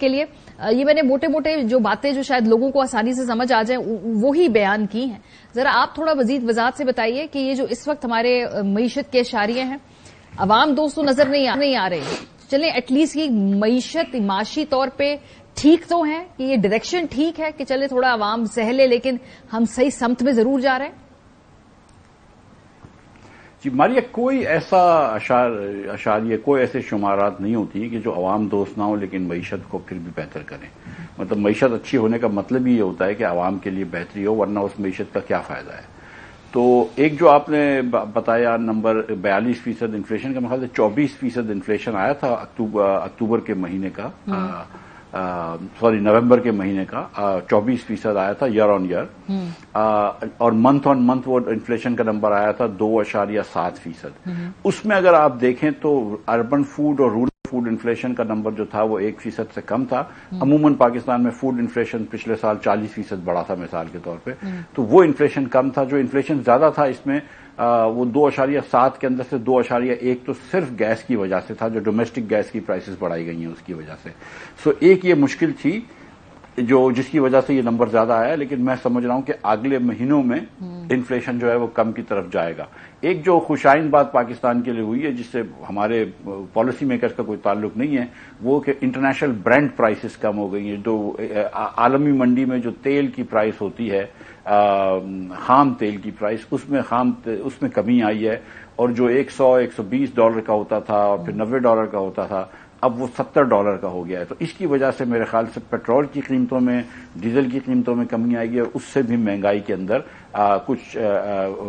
کے لیے یہ میں نے موٹے موٹے جو باتیں جو شاید لوگوں کو آسانی سے سمجھ آ جائیں وہی بیان کی ہیں. ذرا آپ تھوڑا مزید وضاحت سے بتائیے کہ یہ جو اس وقت ہمارے معیشت کے اشاریے ہیں عوام دوستوں نظر نہیں آ رہے ہیں. چلیں ایٹ لیسٹ یہ معیشت معاشی طور پہ ٹھیک تو ہے کہ یہ ڈائریکشن ٹھیک ہے کہ چلے تھوڑا عوام سہ لے لیکن ہم صحیح سمت میں ضرور جا رہے ہیں. جی ماریہ کوئی ایسا اشاریہ کوئی ایسے شمارات نہیں ہوتی کہ جو عوام دوست نہ ہو لیکن معیشت کو پھر بھی بہتر کریں. مطلب معیشت اچھی ہونے کا مطلب یہ ہوتا ہے کہ عوام کے لیے بہتری ہو ورنہ اس معیشت کا کیا فائدہ ہے. تو ایک جو آپ نے بتایا نمبر 42% انفلیشن کا میرے خیال سے 24% انفلیشن آیا تھا اکتوبر کے مہینے کا نومبر کے مہینے کا 24% آیا تھا ایئر آن ایئر اور منتھ آن منتھ وہ انفلیشن کا نمبر آیا تھا 2.7%. اس میں اگر آپ دیکھیں تو اربن فوڈ اور رورل فوڈ انفلیشن کا نمبر جو تھا وہ 1% سے کم تھا. عموماً پاکستان میں فوڈ انفلیشن پچھلے سال 40% بڑھا تھا مثال کے طور پہ, تو وہ انفلیشن کم تھا. جو انفلیشن زیادہ تھا اس میں وہ 2.7 کے اندر سے 2.1 تو صرف گیس کی وجہ سے تھا, جو ڈومیسٹک گیس کی پرائسز بڑھائی گئی ہیں اس کی وجہ سے. سو ایک یہ مشکل تھی جس کی وجہ سے یہ نمبر زیادہ آیا, لیکن میں سمجھ رہا ہوں کہ اگلے مہینوں میں انفلیشن جو ہے وہ کم کی طرف جائے گا. ایک جو خوشائن بات پاکستان کے لیے ہوئی ہے جس سے ہمارے پالیسی میکرز کا کوئی تعلق نہیں ہے, وہ کہ انٹرنیشنل برینڈ پرائسز کم ہو گئی ہیں. جو عالمی منڈی میں جو تیل کی پرائس ہوتی ہے, خام تیل کی پرائس, اس میں کمی آئی ہے. اور جو $100-120 کا ہوتا تھا اور پھر $90 کا ہوتا تھا, اب وہ $70 کا ہو گیا ہے. تو اس کی وجہ سے میرے خیال سے پیٹرول کی قیمتوں میں, ڈیزل کی قیمتوں میں کمی آئے گی اور اس سے بھی مہنگائی کے اندر کچھ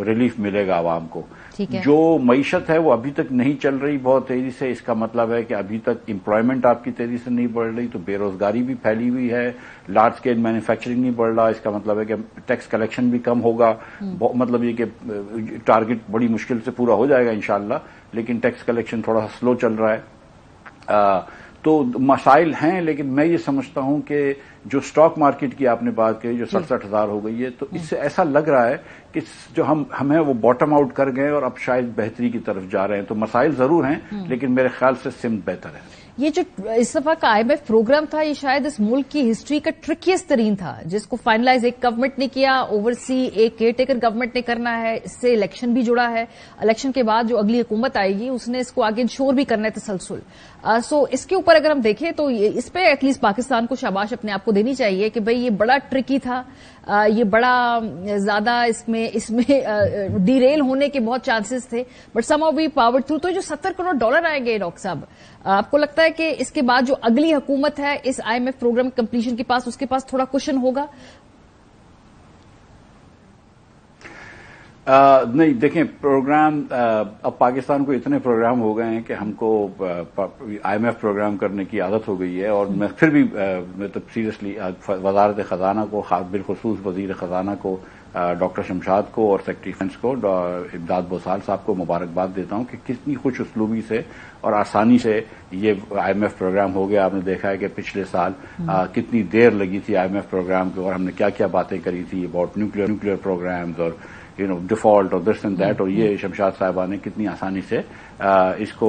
ریلیف ملے گا عوام کو. جو معیشت ہے وہ ابھی تک نہیں چل رہی بہت تیزی سے, اس کا مطلب ہے کہ ابھی تک امپلائمنٹ آپ کی تیزی سے نہیں بڑھ رہی, تو بے روزگاری بھی پھیلی ہوئی ہے, لارج اسکیل مینوفیکچرنگ نہیں بڑھ رہا. اس کا مطلب ہے کہ ٹیکس کلیکشن بھی کم ہوگا. مطلب یہ کہ ٹارگٹ بڑی مشکل سے پورا ہو جائے گا انشاءاللہ, لیکن ٹیکس کلیکشن تھوڑا سا سلو چل رہا ہے. تو مسائل ہیں, لیکن میں یہ سمجھتا ہوں کہ جو سٹاک مارکیٹ کی آپ نے بات کہی جو 67,000 ہو گئی ہے, تو اس سے ایسا لگ رہا ہے کہ جو ہم ہیں وہ باٹم آؤٹ کر گئے اور اب شاید بہتری کی طرف جا رہے ہیں. تو مسائل ضرور ہیں لیکن میرے خیال سے سمت بہتر ہے. یہ جو اس دفعہ کا IMF پروگرام تھا یہ شاید اس ملک کی ہسٹری کا ٹرکیسٹ ترین تھا, جس کو فائنلائز ایک گورنمنٹ نے کیا, اوورسی ایک کیئر ٹیکر گورنمنٹ نے کرنا ہے. اس سے الیکشن بھی جڑا ہے, الیکشن کے بعد جو اگلی حکومت آئے گی اس نے اس کو آگے انشور بھی کرنا ہے تسلسل. سو اس کے اوپر اگر ہم دیکھیں تو اس پہ ایٹ لیسٹ پاکستان کو شاباش اپنے آپ کو دینی چاہیے کہ بھئی یہ بڑا ٹرکی تھا, یہ بڑا زیادہ اس میں ڈی ریل ہونے کے بہت چانسز تھے, but somehow we powered through. تو جو $70 کروڑ آئیں گے ڈاکٹر صاحب, آپ کو لگتا ہے کہ اس کے بعد جو اگلی حکومت ہے اس IMF پروگرام کمپلیشن کے پاس, اس کے پاس تھوڑا کوشن ہوگا؟ نہیں دیکھیں, پروگرام اب پاکستان کو اتنے پروگرام ہو گئے ہیں کہ ہم کو IMF پروگرام کرنے کی عادت ہو گئی ہے. اور میں پھر بھی مطلب سیریسلی وزارت خزانہ کو, بالخصوص وزیر خزانہ کو ڈاکٹر شمشاد کو اور سیکرٹری ڈیفنس کو امداد بوسال صاحب کو مبارکباد دیتا ہوں کہ کتنی خوش اسلوبی سے اور آسانی سے یہ IMF پروگرام ہو گیا. آپ نے دیکھا ہے کہ پچھلے سال کتنی دیر لگی تھی IMF پروگرام کو, اور ہم نے کیا کیا باتیں کری تھی اباؤٹ نیوکلیئر پروگرامز اور ڈیفالٹ اور دس اینڈ دیٹ, اور یہ شمشاد صاحبہ نے کتنی آسانی سے اس کو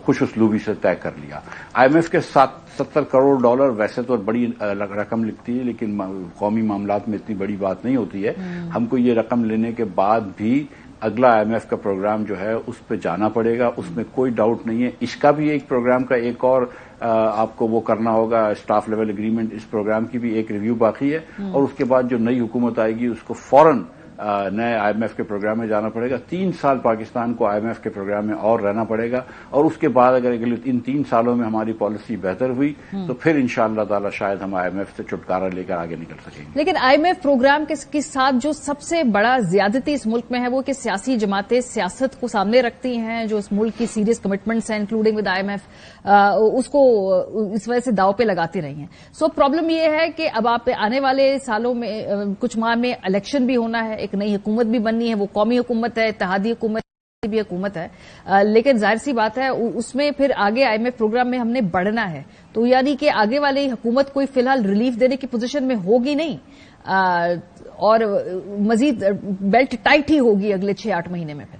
خوش اسلوبی سے طے کر لیا. IMF کے $70 کروڑ ویسے تو بڑی رقم لگتی ہے, لیکن قومی معاملات میں اتنی بڑی بات نہیں ہوتی ہے. ہم کو یہ رقم لینے کے بعد بھی اگلا IMF کا پروگرام جو ہے اس پہ جانا پڑے گا, اس میں کوئی ڈاؤٹ نہیں ہے. اس کا بھی ایک پروگرام کا ایک اور آپ کو وہ کرنا ہوگا, اسٹاف لیول اگریمنٹ, اس پروگرام کی بھی ایک ریویو باقی ہے. اور اس کے بعد جو نئی حکومت آئے گی اس کو فوراً نئے IMF کے پروگرام میں جانا پڑے گا. 3 سال پاکستان کو IMF کے پروگرام میں اور رہنا پڑے گا, اور اس کے بعد اگر ان 3 سالوں میں ہماری پالیسی بہتر ہوئی تو پھر انشاءاللہ تعالی شاید ہم IMF سے چھٹکارا لے کر آگے نکل سکیں گے. لیکن IMF پروگرام کے ساتھ جو سب سے بڑا زیادتی اس ملک میں ہے وہ کہ سیاسی جماعتیں سیاست کو سامنے رکھتی ہیں, جو اس ملک کی سیریس کمٹمنٹس ہیں انکلوڈنگ ود IMF, اس کو اس وجہ سے داؤ پہ لگاتی رہی ہیں. سو پرابلم یہ ہے کہ اب آپ آنے والے سالوں میں کچھ ماہ میں الیکشن بھی ہونا ہے, ایک نئی حکومت بھی بننی ہے, وہ قومی حکومت ہے, اتحادی حکومت بھی حکومت ہے, لیکن ظاہر سی بات ہے اس میں پھر آگے IMF پروگرام میں ہم نے بڑھنا ہے. تو یعنی کہ آگے والی حکومت کوئی فی الحال ریلیف دینے کی پوزیشن میں ہوگی نہیں, اور مزید بیلٹ ٹائٹ ہی ہوگی اگلے 6-8 مہینے میں. پھر